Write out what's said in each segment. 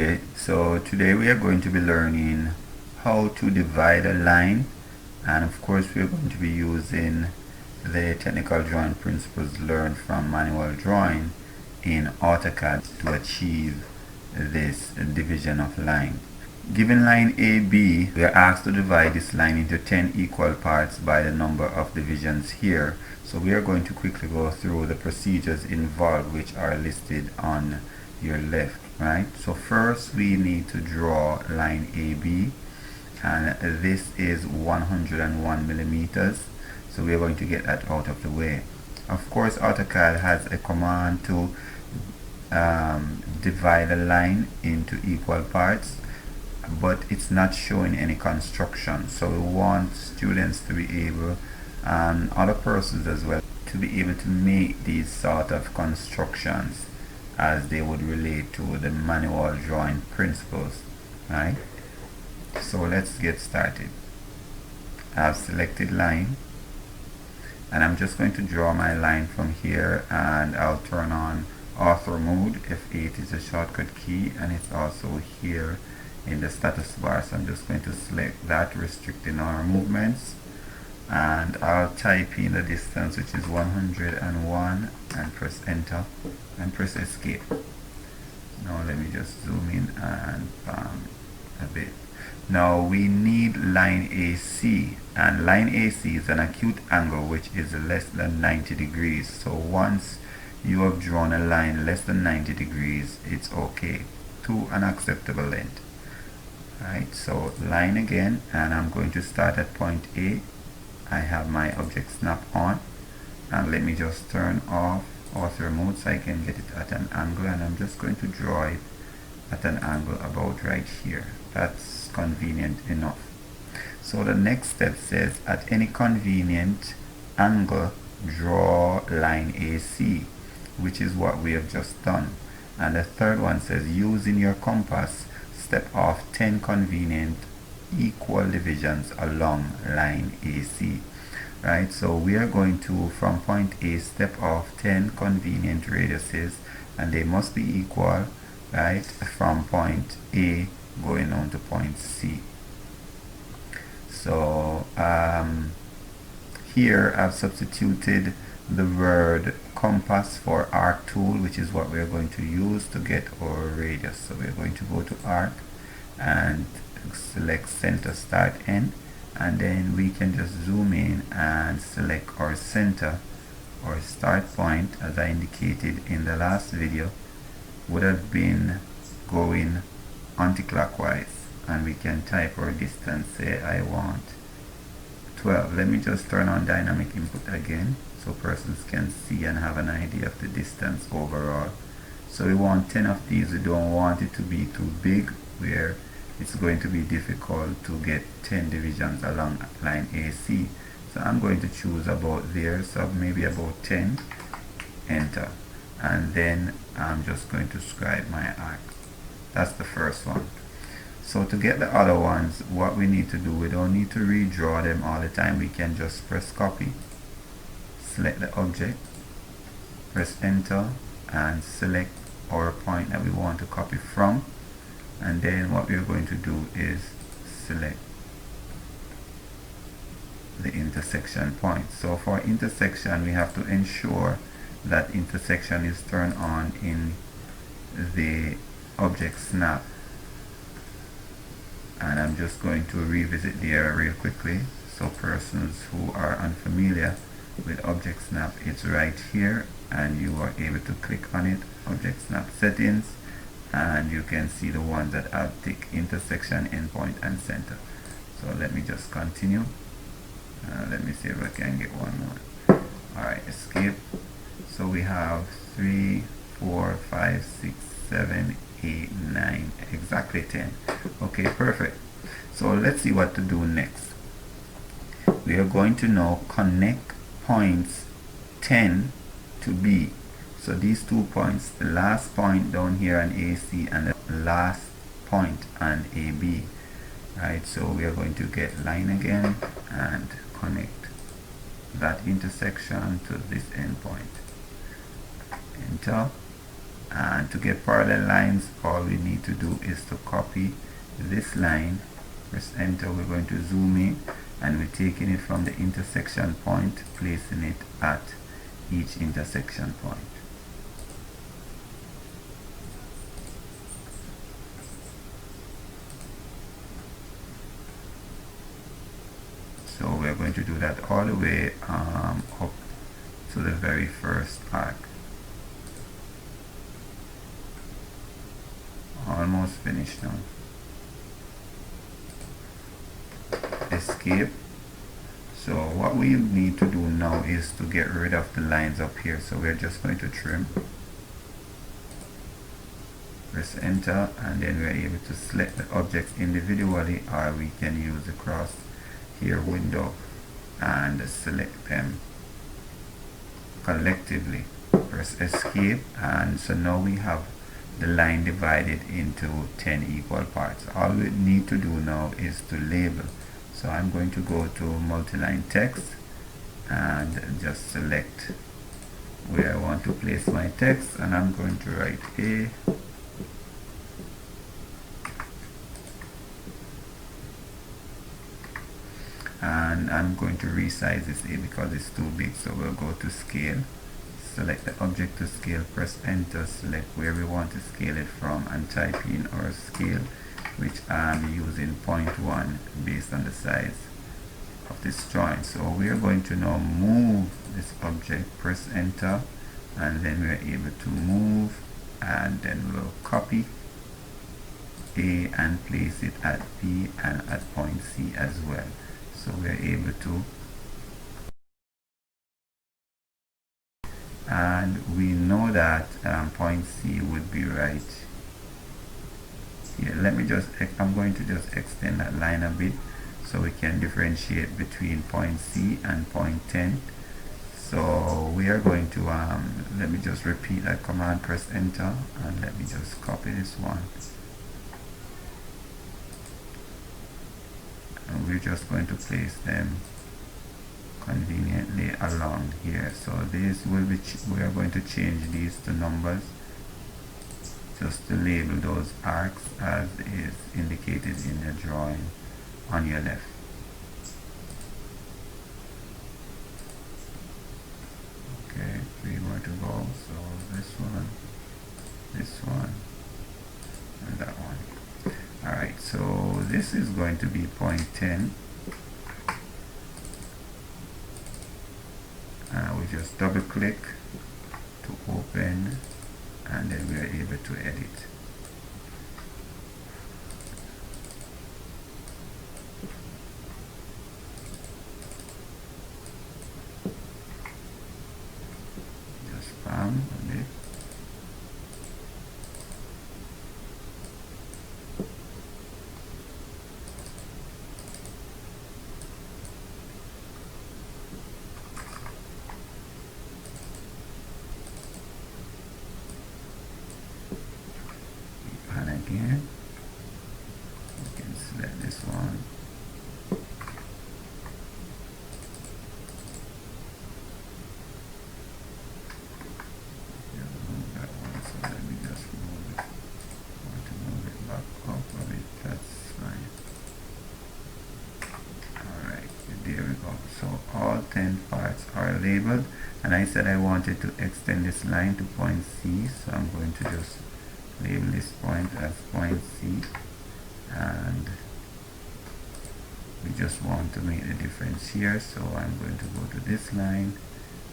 Okay, so today we are going to be learning how to divide a line, and of course we are going to be using the technical drawing principles learned from manual drawing in AutoCAD to achieve this division of line. Given line AB, we are asked to divide this line into 10 equal parts by the number of divisions here. So we are going to quickly go through the procedures involved, which are listed on your left, right? So first we need to draw line AB, and this is 101 millimeters. So we are going to get that out of the way. Of course, AutoCAD has a command to divide a line into equal parts, but it's not showing any construction. So we want students to be able, and other persons as well, to be able to make these sort of constructions as they would relate to the manual drawing principles, right? So let's get started. I've selected line, and I'm just going to draw my line from here, and I'll turn on author mode. F8 is a shortcut key, and it's also here in the status bar. So I'm just going to select that, restricting our movements, and I'll type in the distance, which is 101, and press enter and press escape. Now let me just zoom in and a bit. Now we need line AC, and line AC is an acute angle which is less than 90 degrees. So once you have drawn a line less than 90 degrees, it's okay, to an acceptable length. Right, so line again, and I'm going to start at point A. I have my object snap on, and let me just turn off author mode so I can get it at an angle, and I'm just going to draw it at an angle about right here. That's convenient enough. So the next step says, at any convenient angle draw line AC, which is what we have just done. And the third one says, using your compass, step off 10 convenient equal divisions along line AC. Right, so we are going to, from point A, step off 10 convenient radiuses, and they must be equal, right, from point A going on to point C. So here I've substituted the word compass for arc tool, which is what we're going to use to get our radius. So we're going to go to arc and select center, start, end, and then we can just zoom in and select our center or start point, as I indicated in the last video, would have been going anti-clockwise, and we can type our distance. Say I want 12. Let me just turn on dynamic input again so persons can see and have an idea of the distance overall. So we want 10 of these. We don't want it to be too big where it's going to be difficult to get 10 divisions along line AC. So I'm going to choose about there, so maybe about 10, enter, and then I'm just going to scribe my arc. That's the first one. So to get the other ones, what we need to do, we don't need to redraw them all the time. We can just press copy, select the object, press enter, and select our point that we want to copy from. And then what we're going to do is select the intersection point. So for intersection, we have to ensure that intersection is turned on in the object snap. And I'm just going to revisit there real quickly. So persons who are unfamiliar with object snap, it's right here, and you are able to click on it, object snap settings, and you can see the ones that have tick: intersection, endpoint, and center. So let me just continue. Let me see if I can get one more. Alright, escape. So we have 3, 4, 5, 6, 7, 8, 9, exactly 10. Okay, perfect. So let's see what to do next. We are going to now connect points 10 to B. So these 2 points, the last point down here on AC and the last point on AB, right? So we are going to get line again and connect that intersection to this endpoint. Enter, And to get parallel lines, all we need to do is to copy this line, press enter. We're going to zoom in, and we're taking it from the intersection point, placing it at each intersection point. So we're going to do that all the way up to the very first arc. Almost finished now. Escape. So what we need to do now is to get rid of the lines up here. So we're just going to trim. Press enter, and then we're able to select the objects individually, or we can use the cross here window and select them collectively. Press escape, and so now we have the line divided into 10 equal parts. All we need to do now is to label. So I'm going to go to multi-line text and just select where I want to place my text, and I'm going to write A. And I'm going to resize this A because it's too big, so we'll go to scale, select the object to scale, press enter, select where we want to scale it from, and type in our scale, which I'm using 0.1 based on the size of this joint. So we are going to now move this object, press enter, and then we're able to move, and then we'll copy A and place it at B and at point C as well. So we're able to, and we know that point C would be right here. Let me just, I'm going to just extend that line a bit so we can differentiate between point C and point 10. So we are going to, let me just repeat that command, press enter, and let me just copy this one. And we're just going to place them conveniently along here. So this will be, we are going to change these to numbers just to label those arcs as is indicated in the drawing on your left. Okay, 3 more to go. So this one, and that one. Alright, so this is going to be point 10. We just double click to open, and then we are able to edit. Just bam a bit. And again, we can select this one. Move that one, so let me just move it. I want to move it back up a bit, that's fine. Alright, there we go. So all 10 parts are labeled, and I said I wanted to extend this line to point C, so I'm going to just label this point as point C, and we just want to make the difference here. So I'm going to go to this line,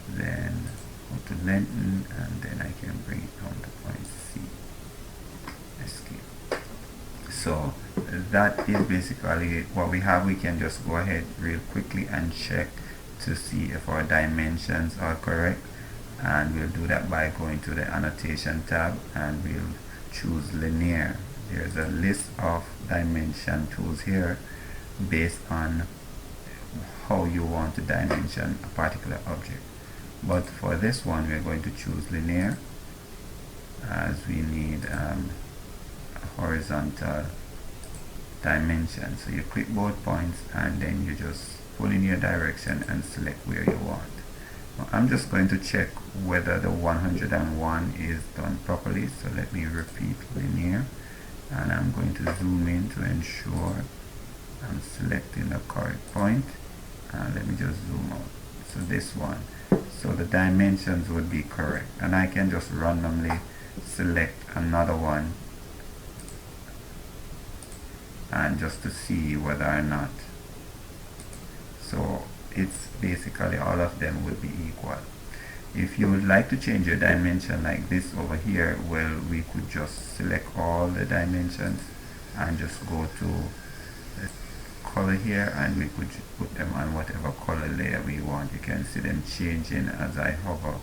then go to lengthen, and then I can bring it down to point C. Escape. So that is basically what we have. We can just go ahead real quickly and check to see if our dimensions are correct, and we'll do that by going to the annotation tab, and we'll choose linear. There's a list of dimension tools here based on how you want to dimension a particular object. But for this one, we're going to choose linear, as we need a horizontal dimension. So you click both points, and then you just pull in your direction and select where you want. I'm just going to check whether the 101 is done properly. So let me repeat linear, and I'm going to zoom in to ensure I'm selecting the correct point. And let me just zoom out. So this one. So the dimensions would be correct, and I can just randomly select another one and just to see whether or not. So it's basically all of them will be equal. If you would like to change your dimension like this over here, well, we could just select all the dimensions and just go to the color here, and we could put them on whatever color layer we want. You can see them changing as I hover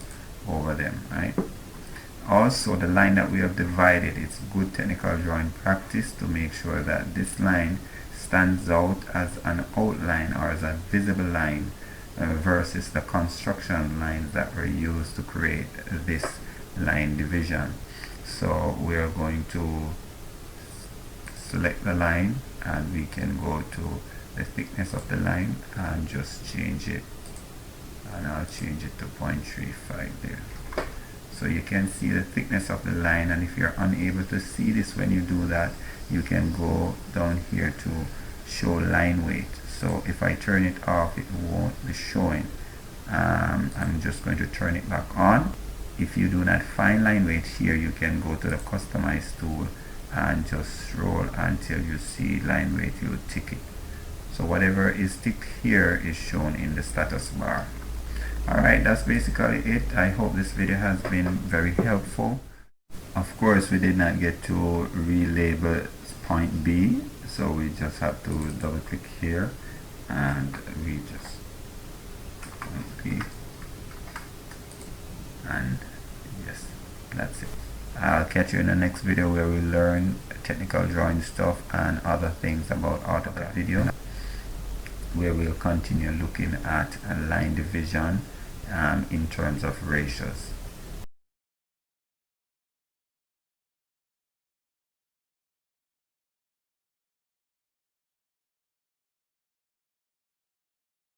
over them, right? Also, the line that we have divided, it's good technical drawing practice to make sure that this line stands out as an outline or as a visible line versus the construction lines that were used to create this line division. So we are going to select the line, and we can go to the thickness of the line and just change it, and I'll change it to 0.35 there. So you can see the thickness of the line, and if you're unable to see this when you do that, you can go down here to show line weight. So if I turn it off, it won't be showing. I'm just going to turn it back on. If you do not find line weight here, you can go to the customize tool and just scroll until you see line weight. You tick it. So whatever is ticked here is shown in the status bar. Alright, that's basically it. I hope this video has been very helpful. Of course, we did not get to relabel point B, so we just have to double click here and we just point B, and yes, that's it. I'll catch you in the next video where we learn technical drawing stuff and other things about AutoCAD video, where we'll continue looking at a line division in terms of ratios.